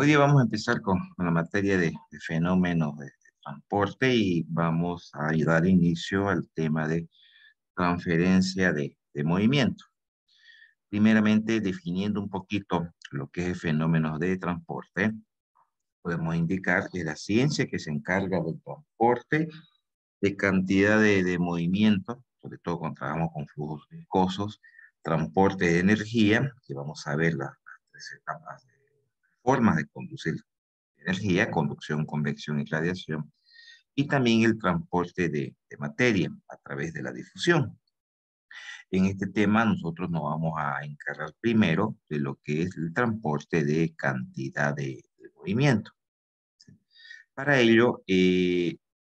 Hoy día vamos a empezar con la materia de fenómenos de transporte y vamos a dar inicio al tema de transferencia de movimiento. Primeramente, definiendo un poquito lo que es fenómenos de transporte, podemos indicar que la ciencia que se encarga del transporte de cantidad de movimiento, sobre todo cuando trabajamos con flujos viscosos, transporte de energía, que vamos a ver las tres etapas de formas de conducir energía, conducción, convección y radiación, y también el transporte de materia a través de la difusión. En este tema nosotros nos vamos a encargar primero de lo que es el transporte de cantidad de movimiento. Para ello,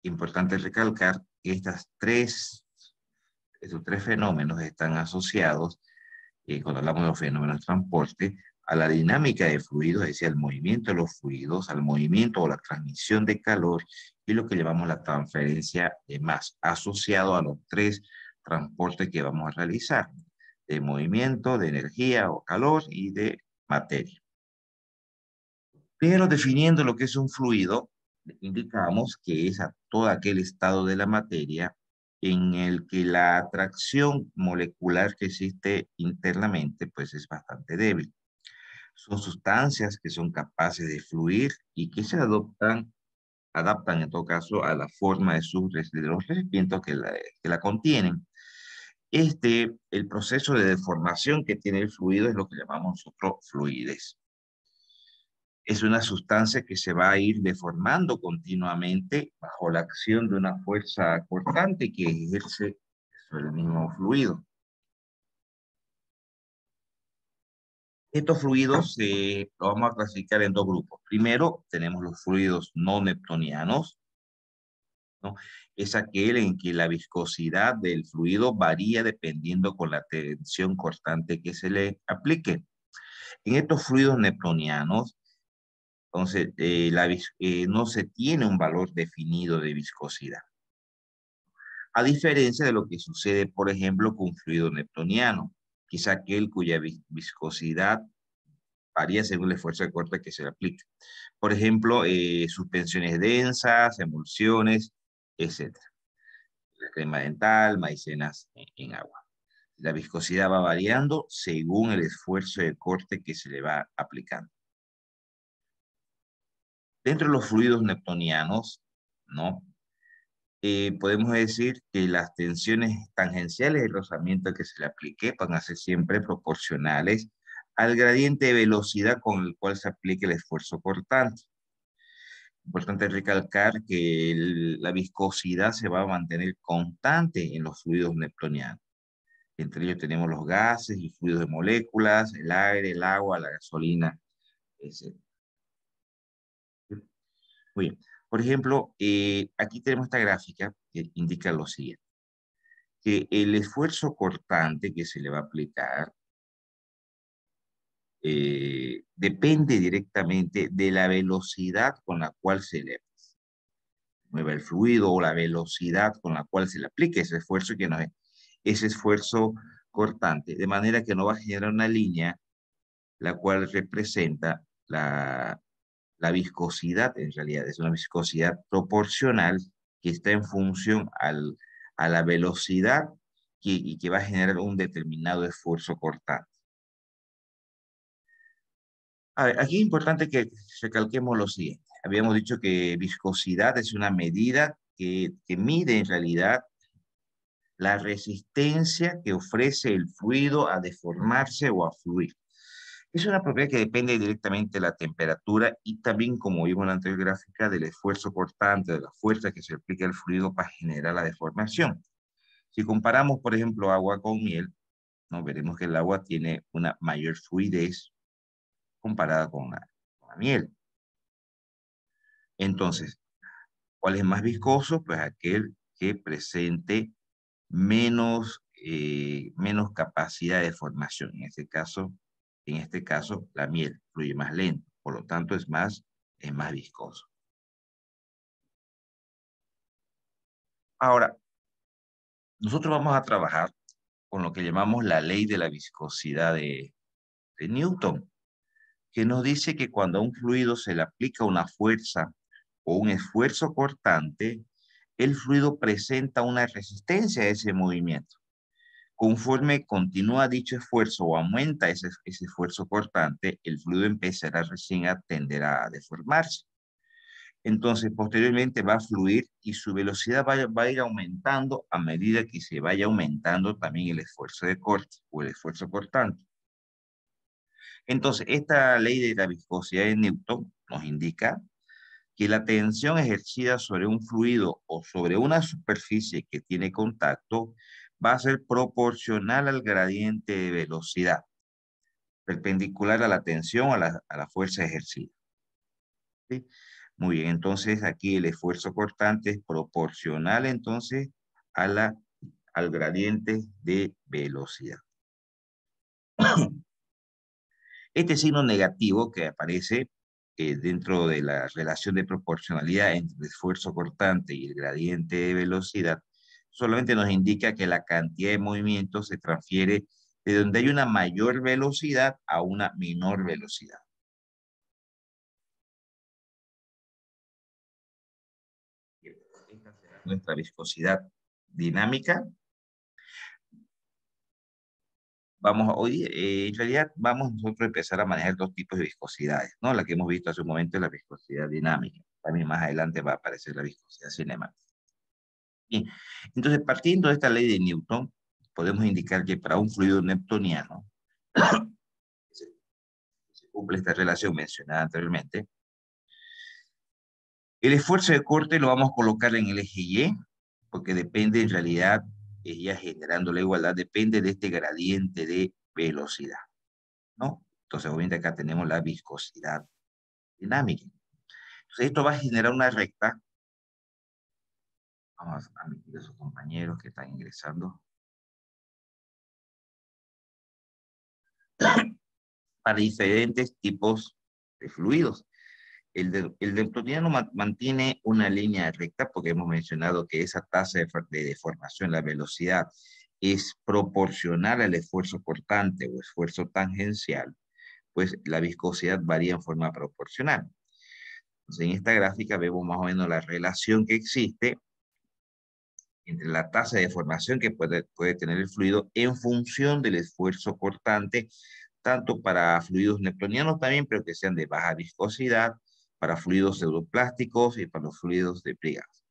importante recalcar que estos tres fenómenos están asociados, cuando hablamos de los fenómenos de transporte, a la dinámica de fluidos, es decir, al movimiento de los fluidos, al movimiento o la transmisión de calor y lo que llamamos la transferencia de masa, asociado a los tres transportes que vamos a realizar, de movimiento, de energía o calor y de materia. Pero definiendo lo que es un fluido, indicamos que es a todo aquel estado de la materia en el que la atracción molecular que existe internamente pues es bastante débil. Son sustancias que son capaces de fluir y que adaptan en todo caso a la forma de los recipientes que la contienen. El proceso de deformación que tiene el fluido es lo que llamamos nosotros fluidez. Es una sustancia que se va a ir deformando continuamente bajo la acción de una fuerza cortante que ejerce sobre el mismo fluido. Estos fluidos los vamos a clasificar en dos grupos. Primero, tenemos los fluidos no neptunianos, ¿no? Es aquel en que la viscosidad del fluido varía dependiendo con la tensión constante que se le aplique. En estos fluidos neptunianos, entonces, no se tiene un valor definido de viscosidad. A diferencia de lo que sucede, por ejemplo, con un fluido neptuniano, que es aquel cuya viscosidad varía según el esfuerzo de corte que se le aplique. Por ejemplo, suspensiones densas, emulsiones, etc. La crema dental, maicenas en agua. La viscosidad va variando según el esfuerzo de corte que se le va aplicando. Dentro de los fluidos neptunianos, ¿no? Podemos decir que las tensiones tangenciales del rozamiento que se le aplique van a ser siempre proporcionales al gradiente de velocidad con el cual se aplique el esfuerzo cortante. Importante recalcar que la viscosidad se va a mantener constante en los fluidos neptunianos. Entre ellos tenemos los gases y fluidos de moléculas, el aire, el agua, la gasolina, etc. Muy bien. Por ejemplo, aquí tenemos esta gráfica que indica lo siguiente, que el esfuerzo cortante que se le va a aplicar depende directamente de la velocidad con la cual se le mueve el fluido o la velocidad con la cual se le aplique ese esfuerzo que no es ese esfuerzo cortante, de manera que no va a generar una línea la cual representa la viscosidad, en realidad es una viscosidad proporcional que está en función a la velocidad y que va a generar un determinado esfuerzo cortante. A ver, aquí es importante que recalquemos lo siguiente. Habíamos dicho que viscosidad es una medida que mide en realidad la resistencia que ofrece el fluido a deformarse o a fluir. Es una propiedad que depende directamente de la temperatura y también, como vimos en la anterior gráfica, del esfuerzo cortante, de la fuerza que se aplica al fluido para generar la deformación. Si comparamos, por ejemplo, agua con miel, ¿no? Veremos que el agua tiene una mayor fluidez comparada con la miel. Entonces, ¿cuál es más viscoso? Pues aquel que presente menos capacidad de formación. En este caso, la miel fluye más lento, por lo tanto es más viscoso. Ahora, nosotros vamos a trabajar con lo que llamamos la ley de la viscosidad de Newton. que nos dice que cuando a un fluido se le aplica una fuerza o un esfuerzo cortante, el fluido presenta una resistencia a ese movimiento. Conforme continúa dicho esfuerzo o aumenta ese esfuerzo cortante, el fluido empezará recién a tender a deformarse. Entonces, posteriormente va a fluir y su velocidad va a ir aumentando a medida que se vaya aumentando también el esfuerzo de corte o el esfuerzo cortante. Entonces, esta ley de la viscosidad de Newton nos indica que la tensión ejercida sobre un fluido o sobre una superficie que tiene contacto va a ser proporcional al gradiente de velocidad, perpendicular a la tensión, a la fuerza ejercida. ¿Sí? Muy bien, entonces aquí el esfuerzo cortante es proporcional entonces al gradiente de velocidad. Este signo negativo que aparece dentro de la relación de proporcionalidad entre el esfuerzo cortante y el gradiente de velocidad solamente nos indica que la cantidad de movimiento se transfiere de donde hay una mayor velocidad a una menor velocidad. Esta será nuestra viscosidad dinámica. Hoy, en realidad, vamos nosotros a empezar a manejar dos tipos de viscosidades, ¿no? La que hemos visto hace un momento es la viscosidad dinámica. También más adelante va a aparecer la viscosidad cinemática. Bien, entonces, partiendo de esta ley de Newton, podemos indicar que para un fluido newtoniano, se, se cumple esta relación mencionada anteriormente, el esfuerzo de corte lo vamos a colocar en el eje Y, porque depende en realidad, ella generando la igualdad, depende de este gradiente de velocidad, ¿no? Entonces, obviamente acá tenemos la viscosidad dinámica. Entonces, esto va a generar una recta. Vamos a admitir a sus compañeros que están ingresando. Para diferentes tipos de fluidos. El newtoniano mantiene una línea recta porque hemos mencionado que esa tasa de deformación, la velocidad, es proporcional al esfuerzo cortante o esfuerzo tangencial, pues la viscosidad varía en forma proporcional. Entonces, en esta gráfica vemos más o menos la relación que existe entre la tasa de deformación que puede tener el fluido en función del esfuerzo cortante, tanto para fluidos newtonianos también, pero que sean de baja viscosidad, para fluidos pseudoplásticos y para los fluidos de Briggs.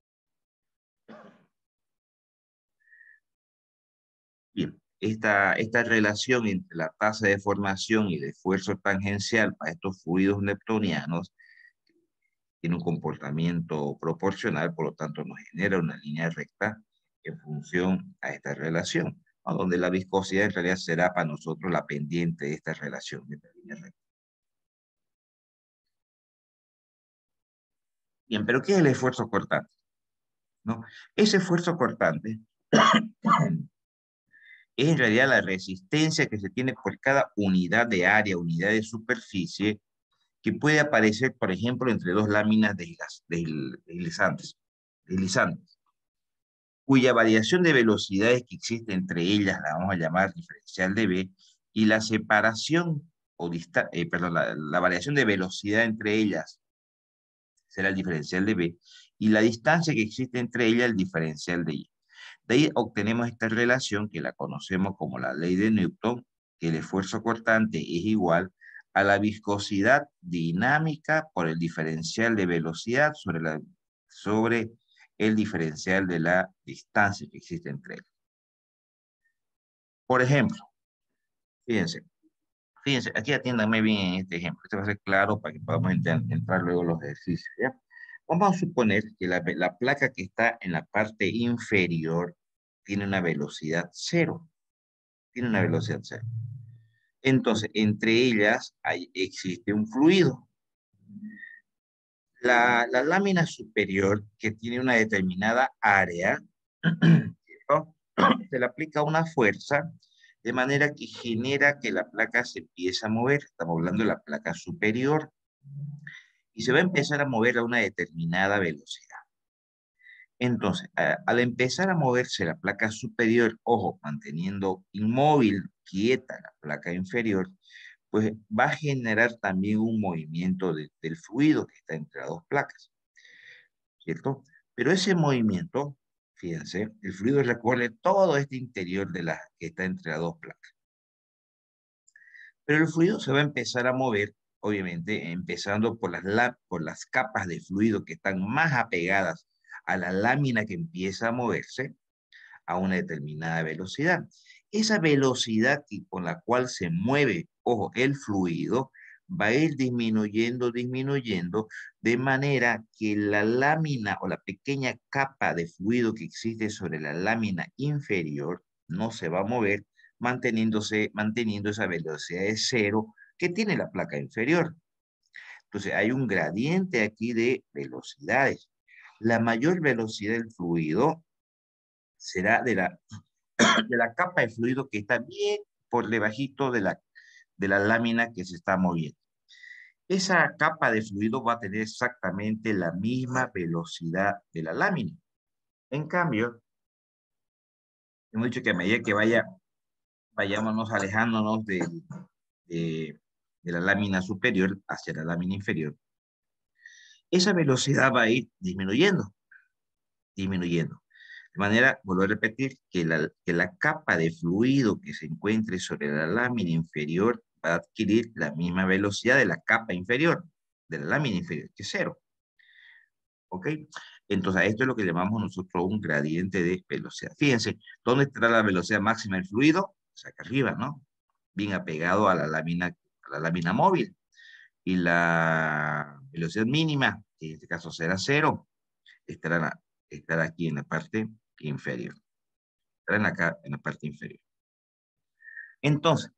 Bien, esta relación entre la tasa de formación y el esfuerzo tangencial para estos fluidos newtonianos tiene un comportamiento proporcional, por lo tanto nos genera una línea recta en función a esta relación, ¿no? Donde la viscosidad en realidad será para nosotros la pendiente de esta relación, de esta línea recta. Bien, pero ¿qué es el esfuerzo cortante? ¿No? Ese esfuerzo cortante es en realidad la resistencia que se tiene por cada unidad de área, unidad de superficie, que puede aparecer, por ejemplo, entre dos láminas deslizantes, cuya variación de velocidades que existe entre ellas la vamos a llamar diferencial de B, y la separación, perdón, la variación de velocidad entre ellas será el diferencial de B, y la distancia que existe entre ellas el diferencial de Y. De ahí obtenemos esta relación que la conocemos como la ley de Newton, que el esfuerzo cortante es igual a la viscosidad dinámica por el diferencial de velocidad sobre el diferencial de la distancia que existe entre ellos. Por ejemplo, fíjense, aquí atiéndanme bien en este ejemplo. Este va a ser claro para que podamos entrar luego en los ejercicios, ¿ya? Vamos a suponer que la placa que está en la parte inferior tiene una velocidad cero. Tiene una velocidad cero. Entonces, entre ellas existe un fluido. La lámina superior, que tiene una determinada área, ¿no? Se le aplica una fuerza de manera que genera que la placa se empiece a mover. Estamos hablando de la placa superior. Y se va a empezar a mover a una determinada velocidad. Entonces, al empezar a moverse la placa superior, ojo, manteniendo inmóvil, quieta la placa inferior, pues va a generar también un movimiento del fluido que está entre las dos placas, ¿cierto? Pero ese movimiento, fíjense, el fluido recorre todo este interior de la que está entre las dos placas. Pero el fluido se va a empezar a mover, obviamente, empezando por las capas de fluido que están más apegadas a la lámina que empieza a moverse a una determinada velocidad. Esa velocidad con la cual se mueve, ojo, el fluido, va a ir disminuyendo, disminuyendo, de manera que la lámina o la pequeña capa de fluido que existe sobre la lámina inferior no se va a mover, manteniendo esa velocidad de cero que tiene la placa inferior. Entonces, hay un gradiente aquí de velocidades. La mayor velocidad del fluido será de la capa de fluido que está bien por debajito de la lámina que se está moviendo. Esa capa de fluido va a tener exactamente la misma velocidad de la lámina. En cambio, hemos dicho que a medida que vayámonos alejándonos de, de la lámina superior hacia la lámina inferior, esa velocidad va a ir disminuyendo, disminuyendo. De manera, vuelvo a repetir, que la capa de fluido que se encuentre sobre la lámina inferior va a adquirir la misma velocidad de la capa inferior, de la lámina inferior, que es cero. ¿Ok? Entonces, a esto es lo que llamamos nosotros un gradiente de velocidad. Fíjense, ¿dónde estará la velocidad máxima del fluido? Pues acá arriba, ¿no? Bien apegado a la lámina móvil. Y la velocidad mínima, que en este caso será cero, estará aquí en la parte inferior. Estarán acá en la parte inferior. Entonces,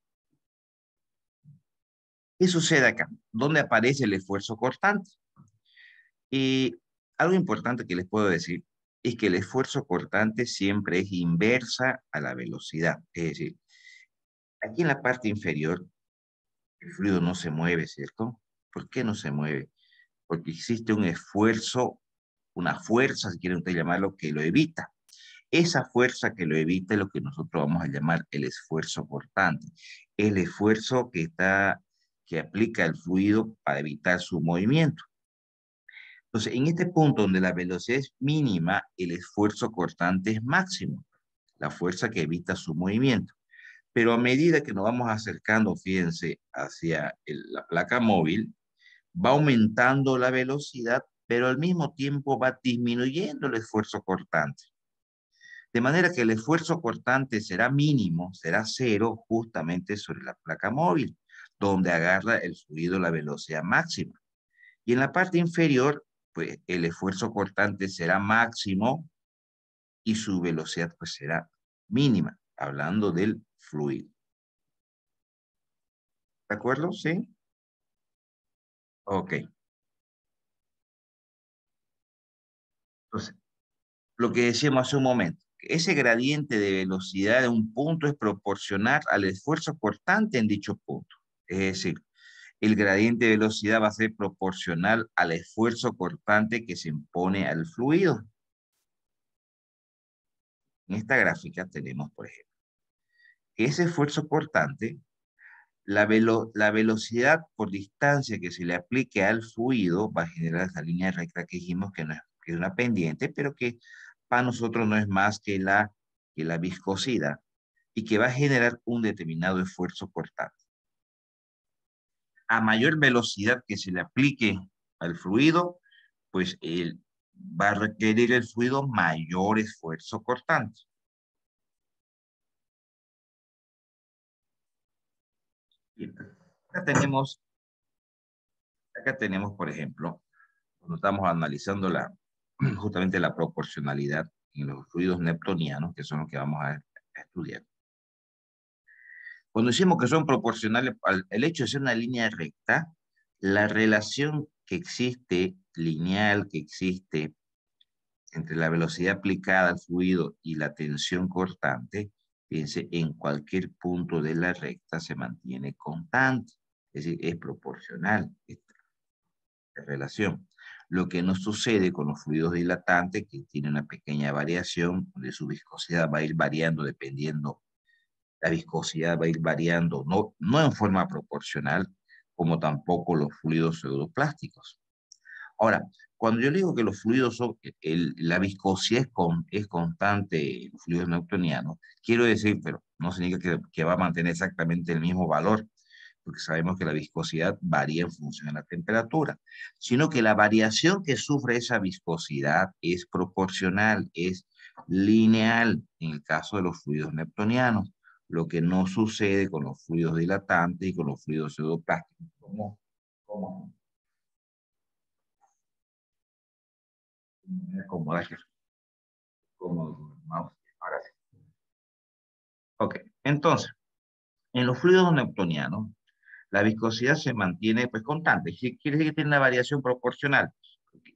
¿qué sucede acá? ¿Dónde aparece el esfuerzo cortante? Y algo importante que les puedo decir es que el esfuerzo cortante siempre es inversa a la velocidad. Es decir, aquí en la parte inferior, el fluido no se mueve, ¿cierto? ¿Por qué no se mueve? Porque existe un esfuerzo, una fuerza, si quieren usted llamarlo, que lo evita. Esa fuerza que lo evita es lo que nosotros vamos a llamar el esfuerzo cortante. El esfuerzo que aplica el fluido para evitar su movimiento. Entonces, en este punto donde la velocidad es mínima, el esfuerzo cortante es máximo, la fuerza que evita su movimiento. Pero a medida que nos vamos acercando, fíjense, hacia la placa móvil, va aumentando la velocidad, pero al mismo tiempo va disminuyendo el esfuerzo cortante. De manera que el esfuerzo cortante será mínimo, será cero, justamente sobre la placa móvil, donde agarra el fluido la velocidad máxima. Y en la parte inferior, pues el esfuerzo cortante será máximo y su velocidad pues será mínima, hablando del fluido. ¿De acuerdo? ¿Sí? Ok. Entonces, lo que decíamos hace un momento, ese gradiente de velocidad de un punto es proporcional al esfuerzo cortante en dicho punto. Es decir, el gradiente de velocidad va a ser proporcional al esfuerzo cortante que se impone al fluido. En esta gráfica tenemos, por ejemplo, que ese esfuerzo cortante, la velocidad por distancia que se le aplique al fluido va a generar esa línea recta que dijimos que, no es, que es una pendiente, pero que para nosotros no es más que la viscosidad y que va a generar un determinado esfuerzo cortante. A mayor velocidad que se le aplique al fluido, pues va a requerir el fluido mayor esfuerzo cortante. Y acá tenemos, por ejemplo, cuando estamos analizando justamente la proporcionalidad en los fluidos neptunianos, que son los que vamos a estudiar. Cuando decimos que son proporcionales, el hecho de ser una línea recta, la relación que existe, lineal que existe entre la velocidad aplicada al fluido y la tensión cortante, fíjense, en cualquier punto de la recta se mantiene constante, es decir, es proporcional esta relación. Lo que no sucede con los fluidos dilatantes, que tienen una pequeña variación, de su viscosidad va a ir variando dependiendo La viscosidad va a ir variando, no en forma proporcional, como tampoco los fluidos pseudoplásticos. Ahora, cuando yo digo que los fluidos son, la viscosidad es constante en los fluidos newtonianos, quiero decir, pero no significa que va a mantener exactamente el mismo valor, porque sabemos que la viscosidad varía en función de la temperatura, sino que la variación que sufre esa viscosidad es proporcional, es lineal en el caso de los fluidos newtonianos, lo que no sucede con los fluidos dilatantes y con los fluidos pseudoplásticos. ¿Cómo? Me acomoda aquí, como mouse. Ahora sí. Ok, entonces, en los fluidos newtonianos, la viscosidad se mantiene pues constante. Quiere decir que tiene una variación proporcional.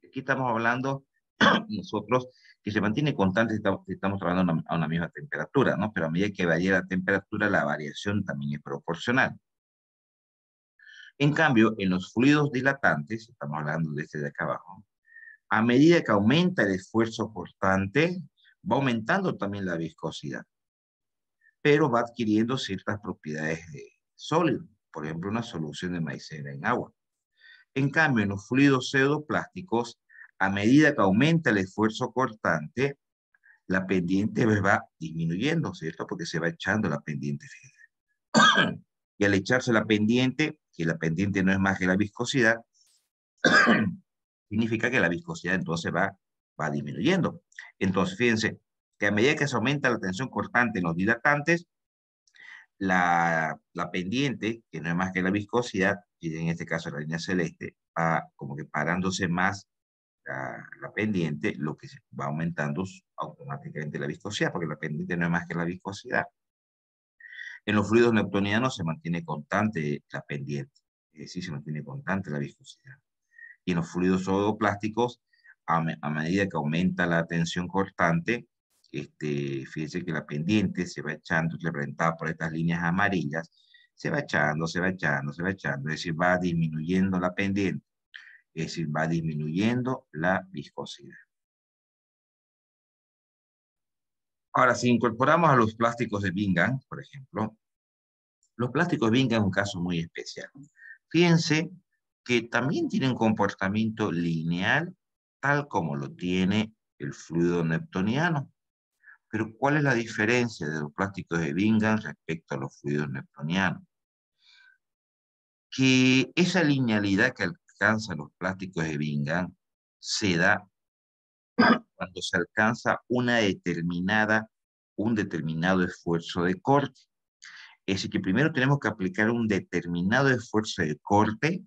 Aquí estamos hablando nosotros que se mantiene constante si estamos trabajando a una misma temperatura, ¿no? Pero a medida que varía la temperatura, la variación también es proporcional. En cambio, en los fluidos dilatantes, estamos hablando de este de acá abajo, a medida que aumenta el esfuerzo cortante, va aumentando también la viscosidad, pero va adquiriendo ciertas propiedades de sólido, por ejemplo, una solución de maicena en agua. En cambio, en los fluidos pseudoplásticos, a medida que aumenta el esfuerzo cortante, la pendiente va disminuyendo, ¿cierto? Porque se va echando la pendiente. Y al echarse la pendiente, que la pendiente no es más que la viscosidad, significa que la viscosidad entonces va disminuyendo. Entonces, fíjense que a medida que se aumenta la tensión cortante en los dilatantes, la pendiente, que no es más que la viscosidad, y en este caso la línea celeste, va como que parándose más la pendiente, lo que va aumentando automáticamente la viscosidad, porque la pendiente no es más que la viscosidad. En los fluidos newtonianos se mantiene constante la pendiente, es decir, se mantiene constante la viscosidad. Y en los fluidos soloplásticos, a medida que aumenta la tensión cortante, fíjense que la pendiente se va echando, representada por estas líneas amarillas, se va echando, se va echando, se va echando, es decir, va disminuyendo la pendiente, es decir, va disminuyendo la viscosidad. Ahora, si incorporamos a los plásticos de Bingham, por ejemplo, los plásticos de Bingham es un caso muy especial. Fíjense que también tienen un comportamiento lineal, tal como lo tiene el fluido newtoniano. Pero ¿cuál es la diferencia de los plásticos de Bingham respecto a los fluidos newtonianos? Que esa linealidad que alcanzan los plásticos de Bingham se da cuando se alcanza un determinado esfuerzo de corte. Es decir, que primero tenemos que aplicar un determinado esfuerzo de corte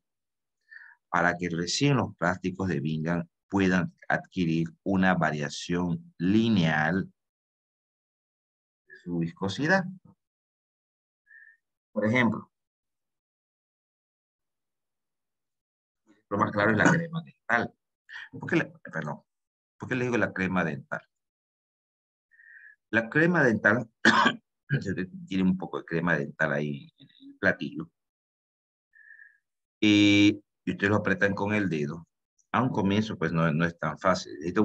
para que recién los plásticos de Bingham puedan adquirir una variación lineal de su viscosidad. Por ejemplo, lo más claro es la crema dental. Perdón, ¿por qué le digo la crema dental? La crema dental, tiene un poco de crema dental ahí en el platillo, y ustedes lo apretan con el dedo. A un comienzo, pues no es tan fácil. Necesita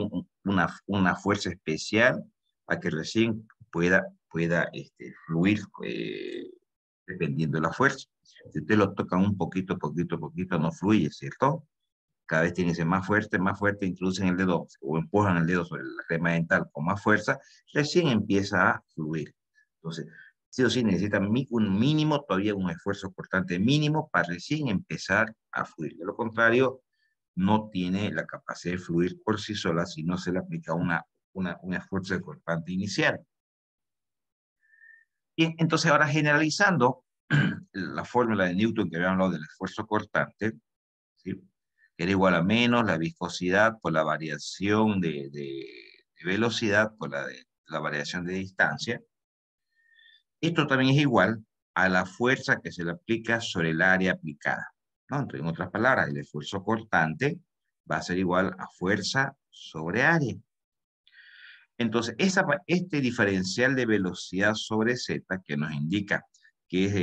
una fuerza especial a que recién pueda fluir, dependiendo de la fuerza. Si ustedes lo tocan un poquito, poquito, poquito, no fluye, ¿cierto? Cada vez tiene que ser más fuerte, introducen el dedo o empujan el dedo sobre la crema dental con más fuerza, recién empieza a fluir. Entonces, sí o sí necesitan un mínimo, todavía un esfuerzo cortante mínimo para recién empezar a fluir. De lo contrario, no tiene la capacidad de fluir por sí sola si no se le aplica un esfuerzo cortante inicial. Bien, entonces ahora generalizando la fórmula de Newton que habíamos hablado del esfuerzo cortante, ¿sí? Que era igual a menos la viscosidad por la variación de velocidad por la variación de distancia. Esto también es igual a la fuerza que se le aplica sobre el área aplicada, ¿no? Entonces, en otras palabras, el esfuerzo cortante va a ser igual a fuerza sobre área. Entonces, este diferencial de velocidad sobre z, que nos indica que es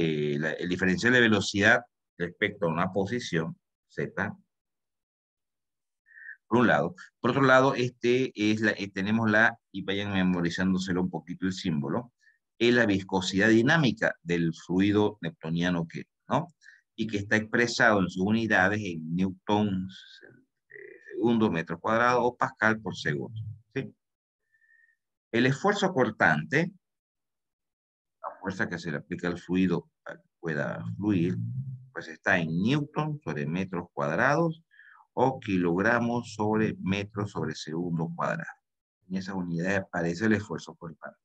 el diferencial de velocidad respecto a una posición, z, por un lado. Por otro lado, tenemos y vayan memorizándoselo un poquito el símbolo, es la viscosidad dinámica del fluido newtoniano ¿no? Y que está expresado en sus unidades en newtons segundo metro cuadrado o pascal por segundo. ¿Sí? El esfuerzo cortante, la fuerza que se le aplica al fluido para que pueda fluir, pues está en newton sobre metros cuadrados o kilogramos sobre metros sobre segundo cuadrado. En esas unidades aparece el esfuerzo cortante.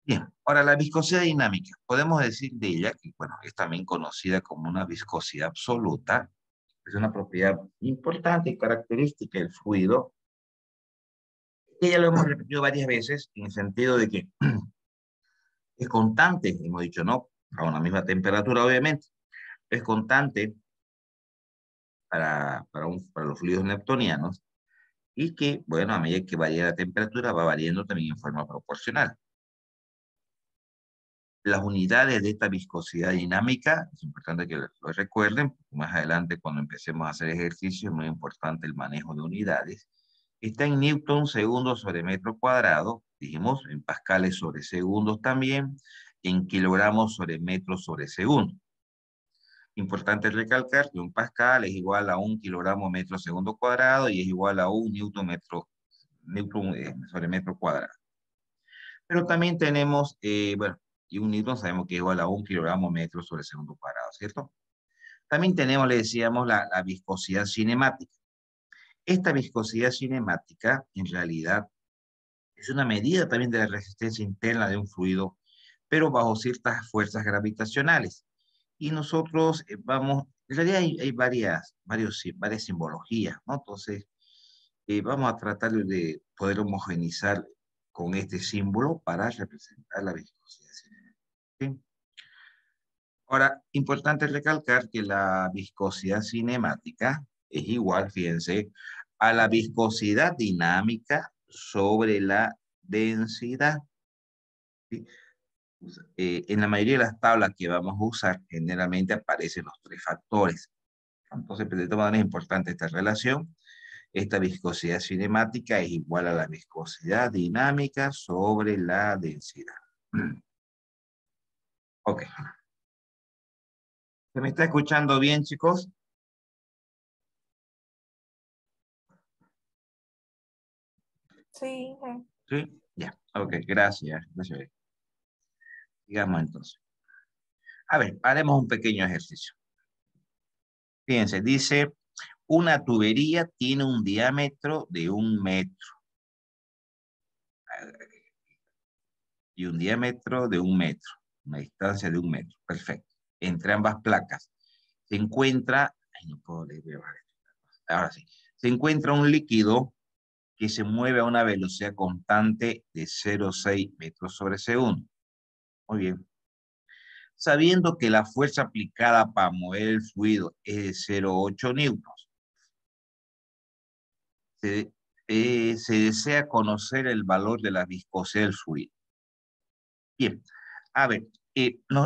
Bien, ahora la viscosidad dinámica. Podemos decir de ella que, bueno, es también conocida como una viscosidad absoluta. Es una propiedad importante y característica del fluido. Que ya lo hemos repetido varias veces en el sentido de que es constante, hemos dicho, no, a una misma temperatura, obviamente. Es constante para los fluidos newtonianos y que, bueno, a medida que varía la temperatura, va variando también en forma proporcional. Las unidades de esta viscosidad dinámica, es importante que lo recuerden, más adelante cuando empecemos a hacer ejercicio es muy importante el manejo de unidades, está en newton segundos sobre metro cuadrado, dijimos, en pascales sobre segundos también, en kilogramos sobre metros sobre segundo. Importante recalcar que un pascal es igual a un kilogramo metro segundo cuadrado y es igual a un newton sobre metro cuadrado. Pero también tenemos, bueno, y un newton sabemos que es igual a un kilogramo metro sobre segundo cuadrado, ¿cierto? También tenemos, le decíamos, la viscosidad cinemática. Esta viscosidad cinemática, en realidad, es una medida también de la resistencia interna de un fluido, pero bajo ciertas fuerzas gravitacionales. Y nosotros en realidad hay varias simbologías, ¿no? Entonces, vamos a tratar de poder homogeneizar con este símbolo para representar la viscosidad cinemática. ¿Sí? Ahora, importante recalcar que la viscosidad cinemática es igual, fíjense, a la viscosidad dinámica sobre la densidad. ¿Sí? En la mayoría de las tablas que vamos a usar, generalmente aparecen los tres factores. Entonces, de todas maneras es importante esta relación. Esta viscosidad cinemática es igual a la viscosidad dinámica sobre la densidad. Ok. ¿Se me está escuchando bien, chicos? Sí. Sí. Ya. Ok, gracias. Digamos entonces. A ver, haremos un pequeño ejercicio. Fíjense, dice, una tubería tiene un diámetro de 1 metro y un diámetro de 1 metro, una distancia de 1 metro. Perfecto. Entre ambas placas se encuentra, ay, no puedo leer, ahora sí, se encuentra un líquido que se mueve a una velocidad constante de 0,6 metros sobre segundo. Muy bien. Sabiendo que la fuerza aplicada para mover el fluido es de 0,8 newtons, se desea conocer el valor de la viscosidad del fluido. Bien, a ver,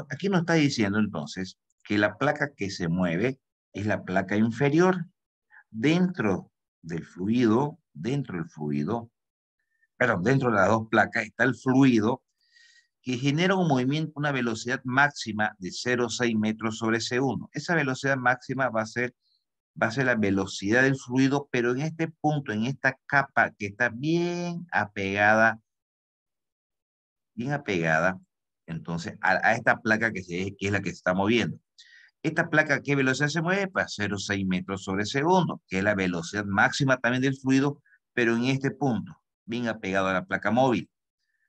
aquí nos está diciendo entonces que la placa que se mueve es la placa inferior dentro dentro del fluido, perdón, dentro de las dos placas está el fluido que genera un movimiento, una velocidad máxima de 0,6 metros sobre segundo. Esa velocidad máxima va a ser la velocidad del fluido, pero en este punto, en esta capa que está bien apegada, entonces a esta placa que es la que se está moviendo. Esta placa, ¿qué velocidad se mueve? Pues 0,6 metros sobre segundo, que es la velocidad máxima también del fluido, pero en este punto, bien apegado a la placa móvil.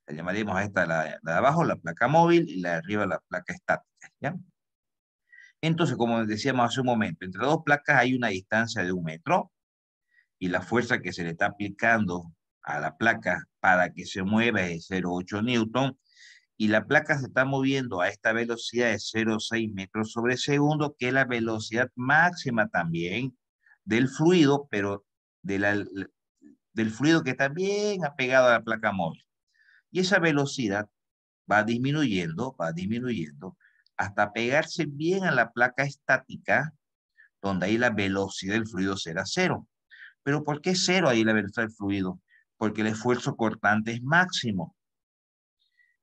La llamaremos a esta, la de abajo, la placa móvil, y la de arriba, la placa estática, ¿ya? Entonces, como decíamos hace un momento, entre dos placas hay una distancia de 1 metro, y la fuerza que se le está aplicando a la placa para que se mueva es 0,8 newton, y la placa se está moviendo a esta velocidad de 0,6 metros sobre segundo, que es la velocidad máxima también del fluido, pero del fluido que está bien apegado a la placa móvil. Y esa velocidad va disminuyendo, hasta pegarse bien a la placa estática, donde ahí la velocidad del fluido será cero. ¿Pero por qué cero ahí la velocidad del fluido? porque el esfuerzo cortante es máximo,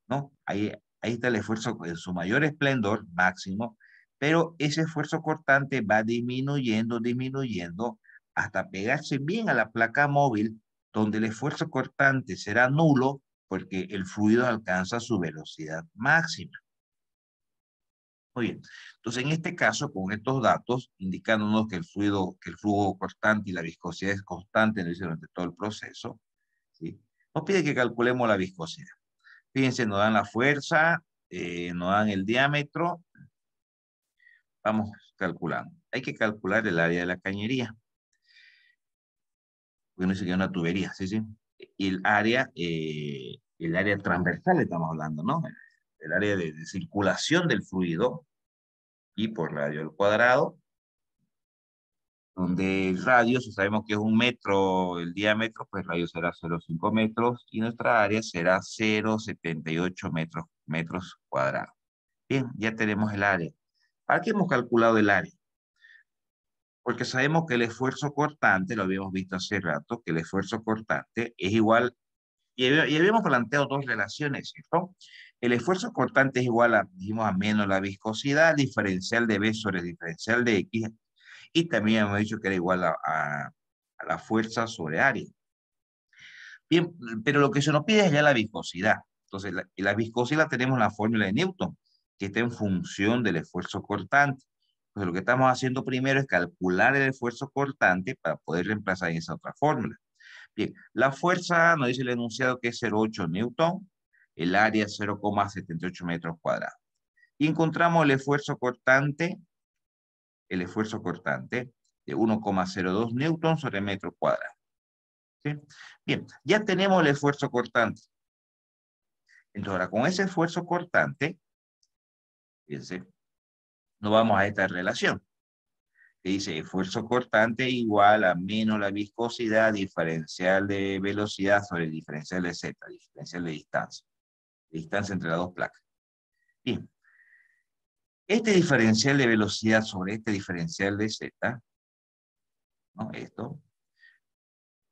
¿no? Ahí está el esfuerzo en su mayor esplendor, máximo, pero ese esfuerzo cortante va disminuyendo, disminuyendo, hasta pegarse bien a la placa móvil, donde el esfuerzo cortante será nulo porque el fluido alcanza su velocidad máxima. Muy bien. Entonces, en este caso, con estos datos, indicándonos que el flujo constante y la viscosidad es constante durante todo el proceso, ¿sí? Nos pide que calculemos la viscosidad. Fíjense, nos dan la fuerza, nos dan el diámetro. Vamos calculando. Hay que calcular el área de la cañería. Porque no dice que es una tubería, ¿sí? Y el área transversal estamos hablando, ¿no? El área de circulación del fluido, y por radio al cuadrado, donde el radio, si sabemos que es 1 metro el diámetro, pues el radio será 0,5 metros y nuestra área será 0,78 metros cuadrados. Bien, ya tenemos el área. ¿Para qué hemos calculado el área? Porque sabemos que el esfuerzo cortante, lo habíamos visto hace rato, que el esfuerzo cortante es igual, y habíamos planteado dos relaciones, ¿cierto? El esfuerzo cortante es igual a, dijimos, a menos la viscosidad diferencial de B sobre diferencial de X, y también hemos dicho que era igual a la fuerza sobre área. Bien, pero lo que se nos pide es ya la viscosidad. Entonces, la viscosidad la tenemos en la fórmula de Newton, que está en función del esfuerzo cortante. Entonces, lo que estamos haciendo primero es calcular el esfuerzo cortante para poder reemplazar en esa otra fórmula. Bien, la fuerza nos dice el enunciado que es 0,8 Newton, el área 0,78 metros cuadrados. Y encontramos el esfuerzo cortante de 1,02 Newton sobre metro cuadrado. ¿Sí? Bien, ya tenemos el esfuerzo cortante. Entonces, ahora con ese esfuerzo cortante, fíjense, nos vamos a esta relación, que dice esfuerzo cortante igual a menos la viscosidad diferencial de velocidad sobre el diferencial de Z, diferencial de distancia entre las dos placas. Bien, este diferencial de velocidad sobre este diferencial de Z, ¿no? Esto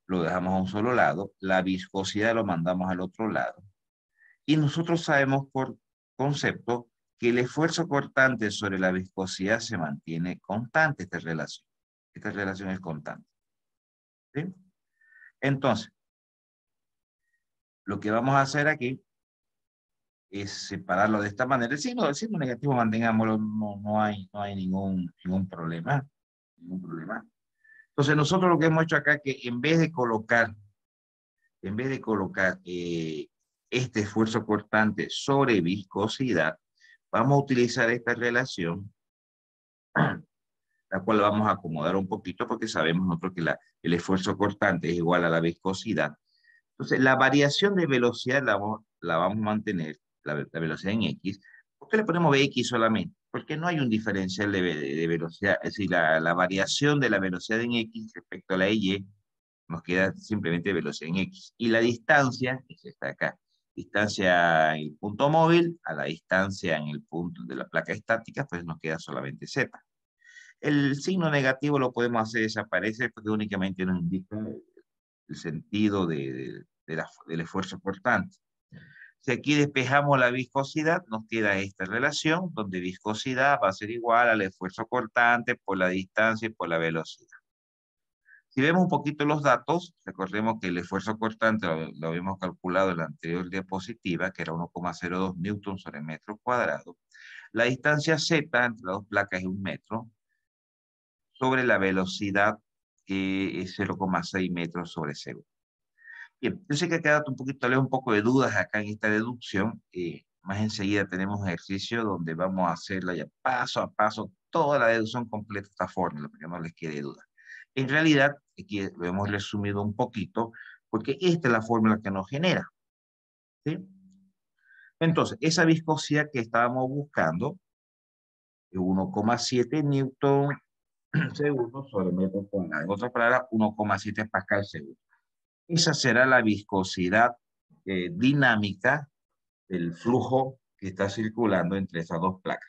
lo dejamos a un solo lado, la viscosidad lo mandamos al otro lado, y nosotros sabemos por concepto que el esfuerzo cortante sobre la viscosidad se mantiene constante, esta relación. Esta relación es constante. ¿Sí? Entonces, lo que vamos a hacer aquí es separarlo de esta manera. El signo negativo mantengámoslo, no hay ningún problema. Ningún problema. Entonces, nosotros lo que hemos hecho acá es que en vez de colocar este esfuerzo cortante sobre viscosidad, vamos a utilizar esta relación, la cual vamos a acomodar un poquito porque sabemos nosotros que el esfuerzo cortante es igual a la viscosidad. Entonces, la variación de velocidad la vamos a mantener, la velocidad en X. ¿Por qué le ponemos Bx solamente? Porque no hay un diferencial de velocidad. Es decir, la variación de la velocidad en X respecto a la Y nos queda simplemente velocidad en X. Y la distancia, que está acá, distancia en el punto móvil a la distancia en el punto de la placa estática, pues nos queda solamente Z. El signo negativo lo podemos hacer desaparecer porque únicamente nos indica el sentido del esfuerzo cortante. Si aquí despejamos la viscosidad, nos queda esta relación, donde viscosidad va a ser igual al esfuerzo cortante por la distancia y por la velocidad. Si vemos un poquito los datos, recordemos que el esfuerzo cortante lo habíamos calculado en la anterior diapositiva, que era 1,02 newton sobre metro cuadrado. La distancia Z entre las dos placas es 1 metro, sobre la velocidad que es 0,6 metros sobre segundo. Bien, yo sé que ha quedado un poquito, un poco de dudas acá en esta deducción. Más enseguida tenemos un ejercicio donde vamos a hacerla ya paso a paso, toda la deducción completa de esta fórmula, para que no les quede duda. En realidad, aquí lo hemos resumido un poquito, porque esta es la fórmula que nos genera. ¿Sí? Entonces, esa viscosidad que estábamos buscando, es 1,7 newton segundo sobre metro cuadrado. En otras palabras, 1,7 pascal segundo. Esa será la viscosidad dinámica del flujo que está circulando entre esas dos placas.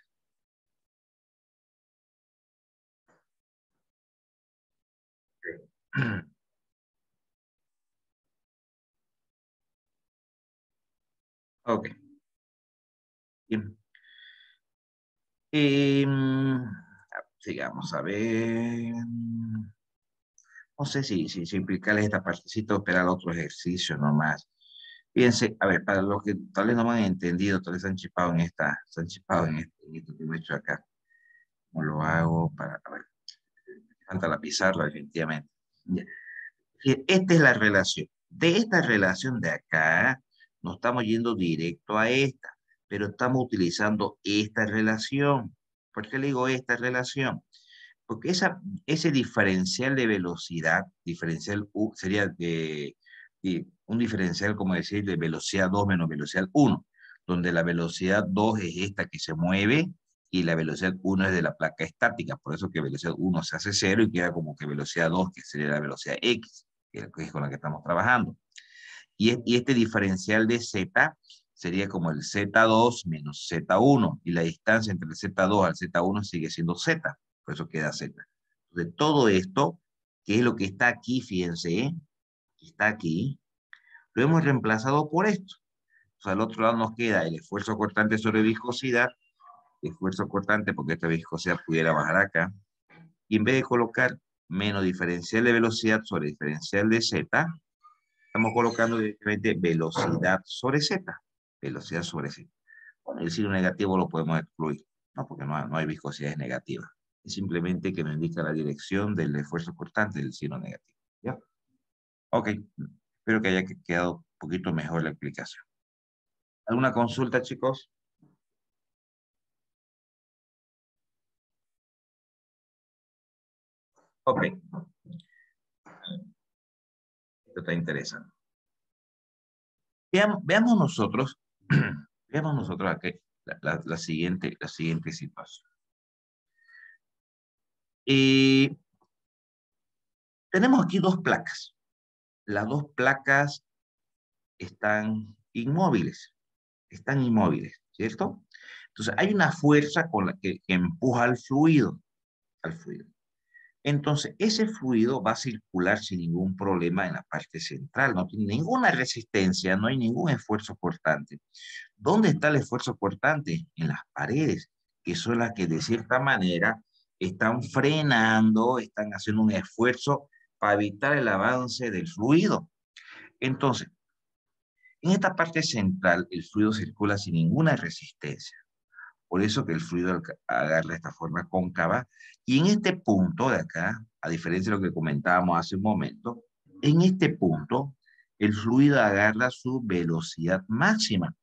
Ok. Bien. Em, sigamos a ver. No sé si implicarles esta partecita o esperar otro ejercicio nomás. Fíjense, a ver, para los que tal vez no me han entendido, tal vez se han chipado en esta, se han chipado en esto que he hecho acá. ¿Cómo lo hago? Para, a ver, falta la pizarra, definitivamente. Ya. Esta es la relación. De esta relación de acá, no estamos yendo directo a esta, pero estamos utilizando esta relación. ¿Por qué le digo esta relación? Porque ese diferencial de velocidad, diferencial U, sería de un diferencial, como decir, de velocidad 2 menos velocidad 1, donde la velocidad 2 es esta que se mueve y la velocidad 1 es de la placa estática. Por eso que velocidad 1 se hace 0 y queda como que velocidad 2, que sería la velocidad X, que es con la que estamos trabajando. Y este diferencial de Z sería como el Z2 menos Z1, y la distancia entre el Z2 al Z1 sigue siendo Z, por eso queda Z. Entonces, todo esto, que es lo que está aquí, fíjense, está aquí, lo hemos reemplazado por esto. O sea, al otro lado nos queda el esfuerzo cortante sobre viscosidad, esfuerzo cortante porque esta viscosidad pudiera bajar acá, y en vez de colocar menos diferencial de velocidad sobre diferencial de Z, estamos colocando directamente velocidad sobre Z. Velocidad sobre Z. Bueno, el signo negativo lo podemos excluir, ¿no? Porque no hay viscosidades negativas. Es simplemente que nos indica la dirección del esfuerzo cortante del signo negativo. ¿Ya? Ok. Espero que haya quedado un poquito mejor la explicación. ¿Alguna consulta, chicos? Ok. Esto está interesante. Veamos nosotros, veamos nosotros aquí la siguiente situación. Y tenemos aquí dos placas. Las dos placas están inmóviles, ¿cierto? Entonces hay una fuerza con la que empuja al fluido. Entonces ese fluido va a circular sin ningún problema en la parte central, no tiene ninguna resistencia, no hay ningún esfuerzo cortante. ¿Dónde está el esfuerzo cortante? En las paredes, que son las que de cierta manera están frenando, están haciendo un esfuerzo para evitar el avance del fluido. Entonces, en esta parte central, el fluido circula sin ninguna resistencia. Por eso que el fluido agarra esta forma cóncava. Y en este punto de acá, a diferencia de lo que comentábamos hace un momento, en este punto, el fluido agarra su velocidad máxima.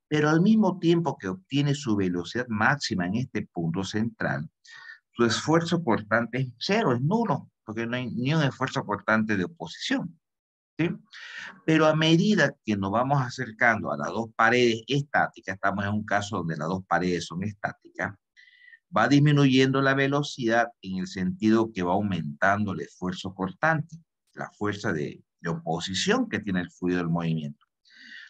Pero al mismo tiempo que obtiene su velocidad máxima en este punto central, su esfuerzo cortante es cero, es nulo, porque no hay ni un esfuerzo cortante de oposición. ¿Sí? Pero a medida que nos vamos acercando a las dos paredes estáticas, estamos en un caso donde las dos paredes son estáticas, va disminuyendo la velocidad en el sentido que va aumentando el esfuerzo cortante, la fuerza de oposición que tiene el fluido del movimiento.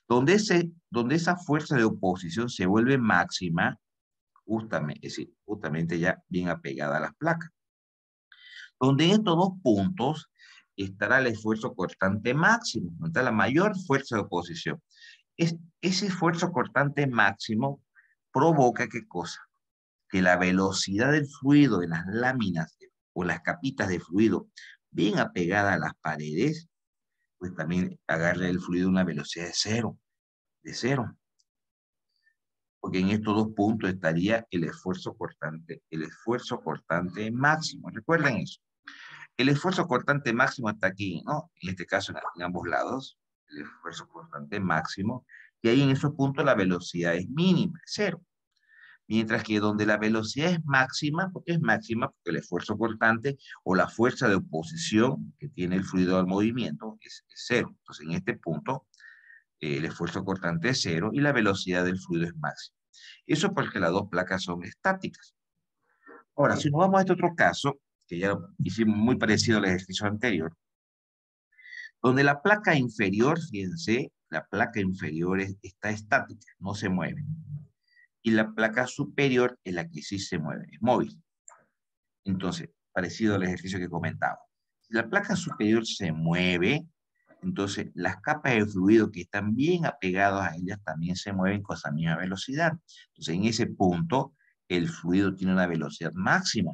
Donde esa fuerza de oposición se vuelve máxima, justamente, es decir, justamente ya bien apegada a las placas. Donde en estos dos puntos estará el esfuerzo cortante máximo, donde está la mayor fuerza de oposición. Ese esfuerzo cortante máximo provoca ¿qué cosa? Que la velocidad del fluido en las láminas o las capitas de fluido bien apegada a las paredes, pues también agarre el fluido a una velocidad de cero, porque en estos dos puntos estaría el esfuerzo cortante máximo. Recuerden eso. El esfuerzo cortante máximo está aquí, ¿no? En este caso en ambos lados, el esfuerzo cortante máximo, y ahí en esos puntos la velocidad es mínima, es cero. Mientras que donde la velocidad es máxima, ¿por qué es máxima? Porque el esfuerzo cortante o la fuerza de oposición que tiene el fluido al movimiento es cero. Entonces, en este punto, el esfuerzo cortante es cero y la velocidad del fluido es máxima. Eso porque las dos placas son estáticas. Ahora, si nos vamos a este otro caso, que ya hicimos muy parecido al ejercicio anterior, donde la placa inferior, fíjense, la placa inferior está estática, no se mueve. Y la placa superior es la que sí se mueve, es móvil. Entonces, parecido al ejercicio que comentaba. Si la placa superior se mueve, Entonces, las capas de fluido que están bien apegadas a ellas también se mueven con esa misma velocidad. Entonces, en ese punto, el fluido tiene una velocidad máxima,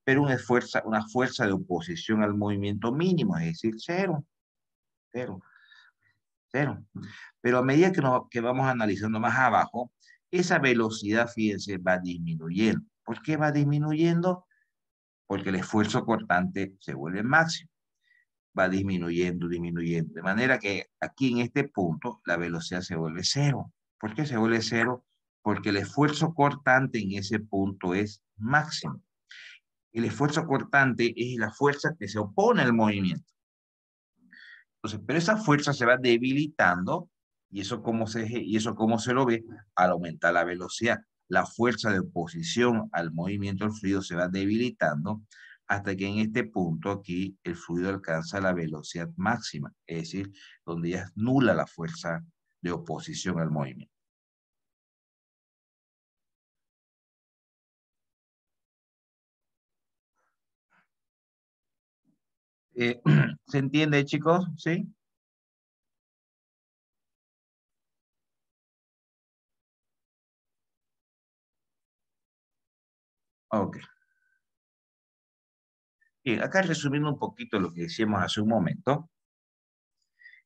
pero una fuerza de oposición al movimiento mínimo, es decir, cero, cero, cero. Pero a medida que vamos analizando más abajo, esa velocidad, fíjense, va disminuyendo. ¿Por qué va disminuyendo? Porque el esfuerzo cortante se vuelve máximo. Va disminuyendo, disminuyendo. De manera que aquí en este punto la velocidad se vuelve cero. ¿Por qué se vuelve cero? Porque el esfuerzo cortante en ese punto es máximo. El esfuerzo cortante es la fuerza que se opone al movimiento. Entonces, pero esa fuerza se va debilitando y eso cómo se lo ve al aumentar la velocidad. La fuerza de oposición al movimiento del fluido se va debilitando hasta que en este punto aquí el fluido alcanza la velocidad máxima, es decir, donde ya es nula la fuerza de oposición al movimiento. ¿Se entiende, chicos? ¿Sí? Ok. Bien, acá resumiendo un poquito lo que decíamos hace un momento,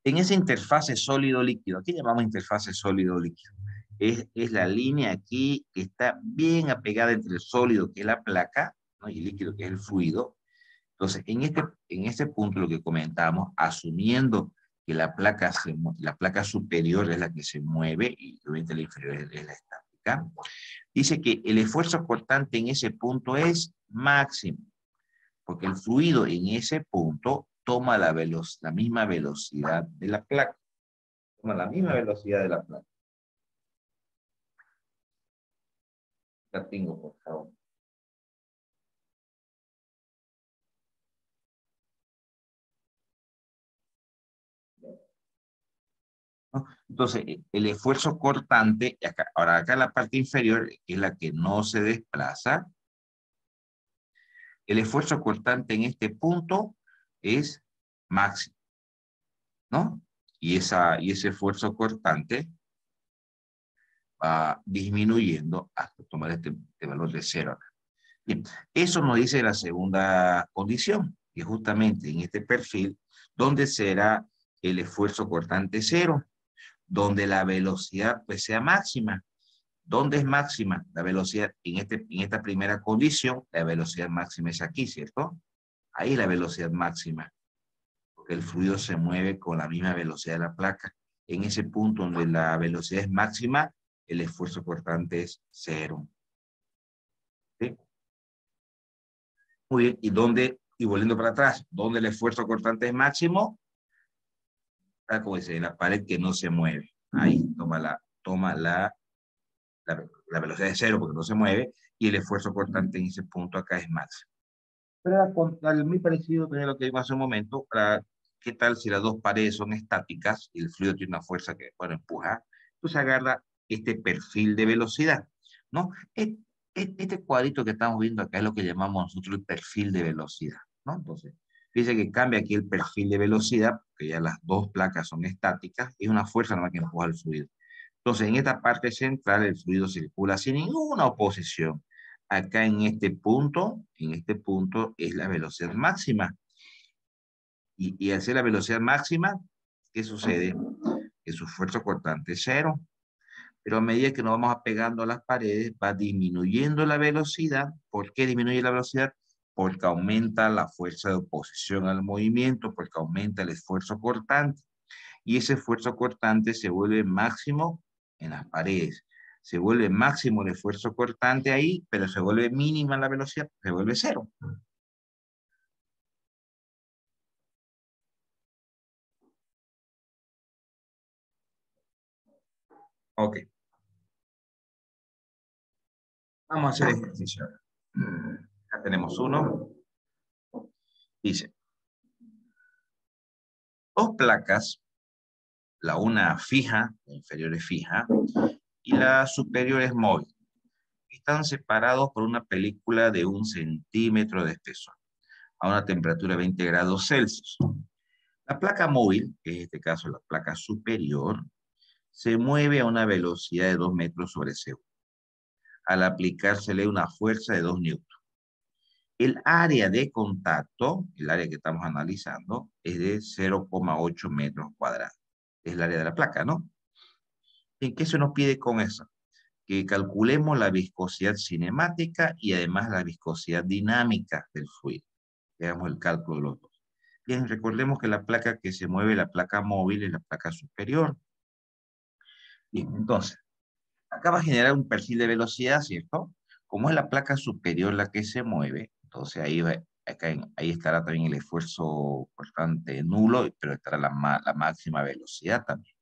en esa interfase sólido-líquido, aquí llamamos interfase sólido-líquido, es la línea aquí que está bien apegada entre el sólido, que es la placa, ¿no? Y el líquido, que es el fluido. Entonces, en este punto, lo que comentamos, asumiendo que la placa superior es la que se mueve y obviamente la inferior es la estática, dice que el esfuerzo cortante en ese punto es máximo, porque el fluido en ese punto toma la misma velocidad de la placa. Toma la misma velocidad de la placa. La tengo, por favor. ¿No? Entonces, el esfuerzo cortante, ahora acá en la parte inferior, que es la que no se desplaza, el esfuerzo cortante en este punto es máximo, ¿no? Y ese esfuerzo cortante va disminuyendo hasta tomar este valor de cero acá. Bien, eso nos dice la segunda condición, que justamente en este perfil, donde será el esfuerzo cortante cero, donde la velocidad pues sea máxima. ¿Dónde es máxima? La velocidad, en esta primera condición, la velocidad máxima es aquí, ¿cierto? Ahí es la velocidad máxima, porque el fluido se mueve con la misma velocidad de la placa. En ese punto donde la velocidad es máxima, el esfuerzo cortante es cero. ¿Sí? Muy bien, y volviendo para atrás, ¿dónde el esfuerzo cortante es máximo? Ah, como dice, en la pared que no se mueve. Ahí la velocidad es cero porque no se mueve y el esfuerzo cortante en ese punto acá es máximo. Pero muy parecido a lo que vimos hace un momento, ¿qué tal si las dos paredes son estáticas y el fluido tiene una fuerza que, bueno, empuja? Entonces agarra este perfil de velocidad, ¿no? Este cuadrito que estamos viendo acá es lo que llamamos nosotros el perfil de velocidad, ¿no? Entonces, dice que cambia aquí el perfil de velocidad, que ya las dos placas son estáticas, y es una fuerza nada más que empuja el fluido. Entonces, en esta parte central, el fluido circula sin ninguna oposición. Acá en este punto es la velocidad máxima. Y al ser la velocidad máxima, ¿qué sucede? Que su esfuerzo cortante es cero. Pero a medida que nos vamos apegando a las paredes, va disminuyendo la velocidad. ¿Por qué disminuye la velocidad? Porque aumenta la fuerza de oposición al movimiento, porque aumenta el esfuerzo cortante. Y ese esfuerzo cortante se vuelve máximo en las paredes. Se vuelve máximo el esfuerzo cortante ahí, pero se vuelve mínima la velocidad, se vuelve cero. Ok, vamos a hacer ejercicio. Ya tenemos uno. Dice, dos placas, la una fija, la inferior es fija, y la superior es móvil. Están separados por una película de 1 centímetro de espesor, a una temperatura de 20 grados Celsius. La placa móvil, que es en este caso la placa superior, se mueve a una velocidad de 2 metros sobre segundo, al aplicársele una fuerza de 2 newtons. El área de contacto, el área que estamos analizando, es de 0,8 metros cuadrados. Es el área de la placa, ¿no? ¿En qué se nos pide con eso? Que calculemos la viscosidad cinemática y además la viscosidad dinámica del fluido. Veamos el cálculo de los dos. Bien, recordemos que la placa que se mueve, la placa móvil, es la placa superior. Bien, entonces, acá va a generar un perfil de velocidad, ¿cierto? Como es la placa superior la que se mueve, entonces ahí estará también el esfuerzo cortante nulo, pero estará la máxima velocidad también.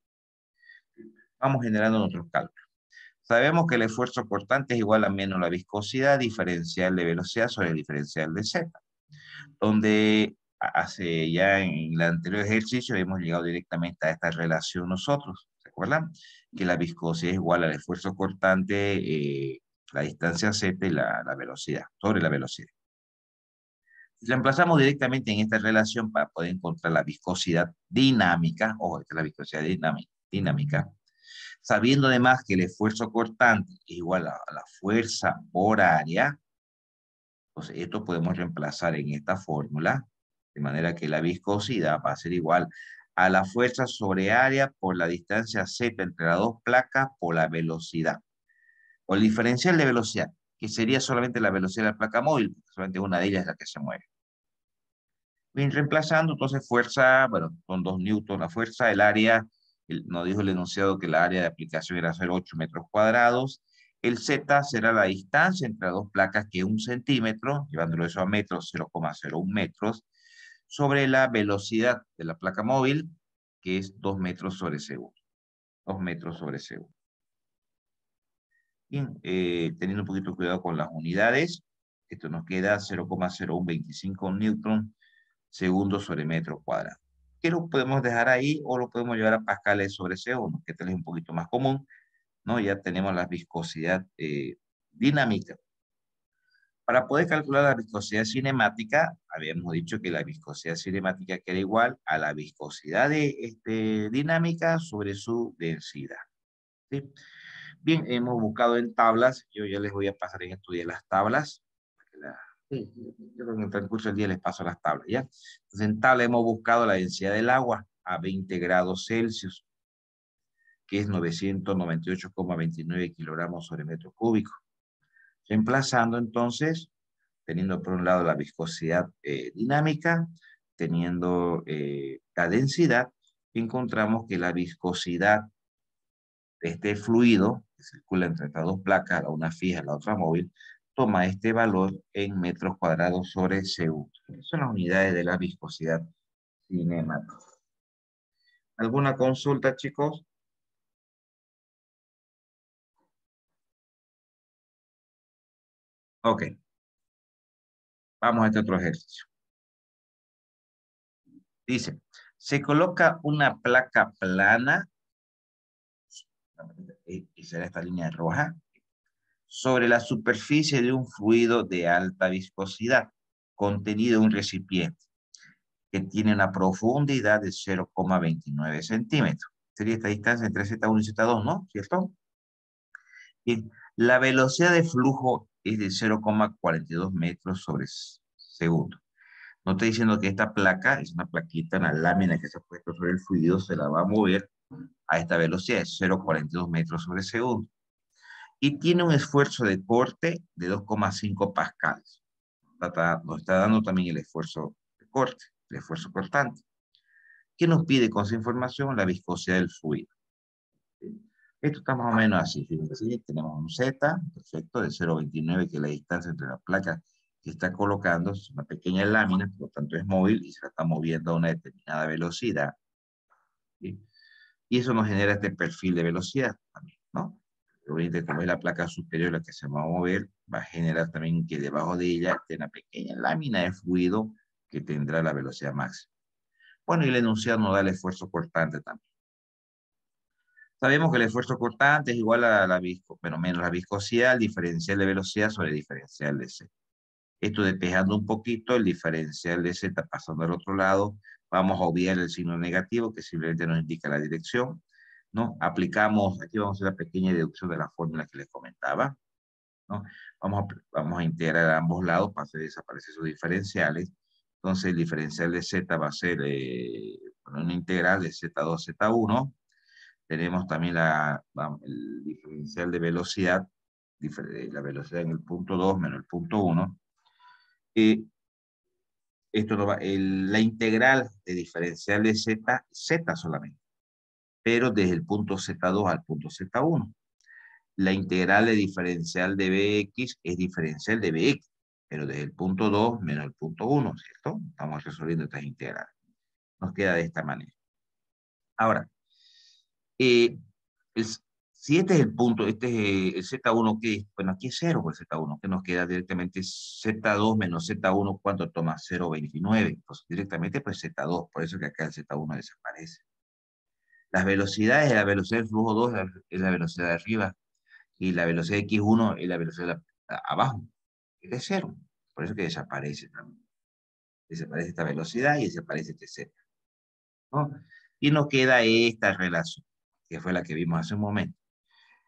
Vamos generando nuestros cálculos. Sabemos que el esfuerzo cortante es igual a menos la viscosidad diferencial de velocidad sobre el diferencial de Z, donde hace ya en el anterior ejercicio hemos llegado directamente a esta relación nosotros, ¿se acuerdan? Que la viscosidad es igual al esfuerzo cortante, la distancia Z y la velocidad, sobre la velocidad. Reemplazamos directamente en esta relación para poder encontrar la viscosidad dinámica, ojo, esta es la viscosidad dinámica, sabiendo además que el esfuerzo cortante es igual a la fuerza por área. Entonces, esto podemos reemplazar en esta fórmula, de manera que la viscosidad va a ser igual a la fuerza sobre área por la distancia Z entre las dos placas por la velocidad. O el diferencial de velocidad, que sería solamente la velocidad de la placa móvil, porque solamente una de ellas es la que se mueve. Bien, reemplazando, entonces fuerza, bueno, con 2 newtons la fuerza, el área, nos dijo el enunciado que la área de aplicación era 0,8 metros cuadrados. El Z será la distancia entre las dos placas, que es 1 centímetro, llevándolo eso a metros, 0,01 metros, sobre la velocidad de la placa móvil, que es 2 metros sobre segundo. 2 metros sobre segundo. Bien, teniendo un poquito de cuidado con las unidades, esto nos queda 0,0125 newton segundo sobre metro cuadrado. Que lo podemos dejar ahí o lo podemos llevar a pascales sobre segundo, que tal es un poquito más común, ¿no? Ya tenemos la viscosidad dinámica. Para poder calcular la viscosidad cinemática, habíamos dicho que la viscosidad cinemática queda igual a la viscosidad dinámica sobre su densidad. ¿Sí? Bien, hemos buscado en tablas, yo ya les voy a pasar en estudiar las tablas. Sí, yo creo que en el transcurso del día les paso las tablas, ¿ya? Entonces, en tabla hemos buscado la densidad del agua a 20 grados Celsius, que es 998,29 kilogramos sobre metro cúbico. Reemplazando entonces, teniendo por un lado la viscosidad dinámica, teniendo la densidad, encontramos que la viscosidad de este fluido, que circula entre estas dos placas, la una fija y la otra móvil, toma este valor en metros cuadrados sobre segundo. Son las unidades de la viscosidad cinemática. ¿Alguna consulta, chicos? Ok, vamos a este otro ejercicio. Dice, se coloca una placa plana, y será esta línea roja, sobre la superficie de un fluido de alta viscosidad, contenido en un recipiente, que tiene una profundidad de 0,29 centímetros. Sería esta distancia entre Z1 y Z2, ¿no? ¿Cierto? Bien, la velocidad de flujo es de 0,42 metros sobre segundo. No estoy diciendo que esta placa es una plaquita, una lámina que se ha puesto sobre el fluido, se la va a mover a esta velocidad, de 0,42 metros sobre segundo. Y tiene un esfuerzo de corte de 2,5 pascales. Nos está dando también el esfuerzo de corte, el esfuerzo cortante. ¿Qué nos pide con esa información? La viscosidad del fluido. Esto está más o menos así. Fíjense, tenemos un Z, perfecto, de 0,29, que es la distancia entre la placa que está colocando. Es una pequeña lámina, por lo tanto es móvil y se la está moviendo a una determinada velocidad. ¿Sí? Y eso nos genera este perfil de velocidad también, ¿no? Obviamente, como es la placa superior la que se va a mover, va a generar también que debajo de ella esté una pequeña lámina de fluido que tendrá la velocidad máxima. Bueno, y el enunciado nos da el esfuerzo cortante también. Sabemos que el esfuerzo cortante es igual a pero menos la viscosidad, el diferencial de velocidad sobre el diferencial de Z. Esto despejando un poquito, el diferencial de Z pasando al otro lado, Vamos a obviar el signo negativo que simplemente nos indica la dirección, ¿no? Aplicamos, aquí vamos a hacer la pequeña deducción de la fórmula que les comentaba, ¿no? Vamos a integrar a ambos lados para hacer desaparecer sus diferenciales. Entonces el diferencial de z va a ser una integral de z2 a z1. Tenemos también el diferencial de velocidad, la velocidad en el punto 2 menos el punto 1. Esto no va, la integral de diferencial de z, z solamente, pero desde el punto z2 al punto z1. La integral de diferencial de bx es diferencial de bx, pero desde el punto 2 menos el punto 1, ¿cierto? Estamos resolviendo estas integrales. Nos queda de esta manera. Ahora, eh, el, si este es el punto, este es el Z1, ¿qué es? Bueno, aquí es 0 por el Z1, que nos queda directamente Z2 menos Z1, ¿cuánto toma? 0,29. Pues directamente pues Z2, por eso que acá el Z1 desaparece. Las velocidades, la velocidad del flujo 2 es la velocidad de arriba, y la velocidad X1 es la velocidad de abajo, es de 0. Por eso que desaparece también. Desaparece esta velocidad y desaparece este Z, ¿no? Y nos queda esta relación, que fue la que vimos hace un momento.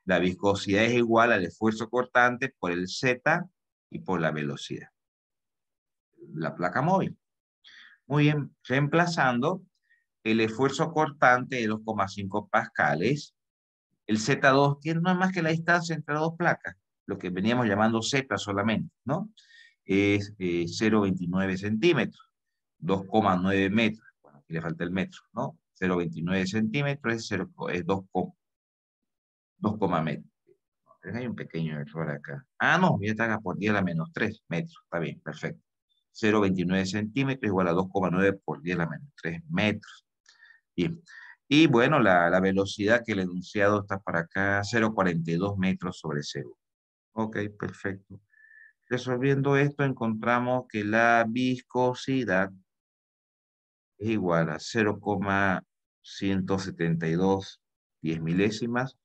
La viscosidad es igual al esfuerzo cortante por el Z y por la velocidad. La placa móvil. Muy bien, reemplazando el esfuerzo cortante de 2,5 pascales. El Z2 tiene no es más que la distancia entre las dos placas, lo que veníamos llamando Z solamente, ¿no? Es 0,29 centímetros, 2,9 metros. Bueno, aquí le falta el metro, ¿no? 0,29 centímetros es 2 metros. Hay un pequeño error acá. Ah, no, ya está por 10 a la menos 3 metros. Está bien, perfecto. 0,29 centímetros igual a 2,9 por 10 a la menos 3 metros. Bien. Y bueno, la velocidad que el enunciado está para acá, 0,42 metros sobre segundo. Ok, perfecto. Resolviendo esto, encontramos que la viscosidad es igual a 0,172 10 milésimas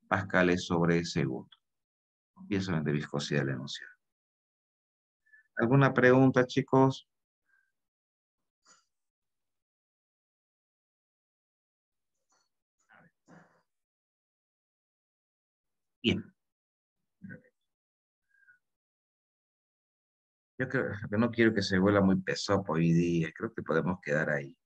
pascales sobre segundo. Y eso es de viscosidad del enunciado. ¿Alguna pregunta, chicos? Bien. Yo creo que no quiero que se vuelva muy pesado por hoy día. Creo que podemos quedar ahí.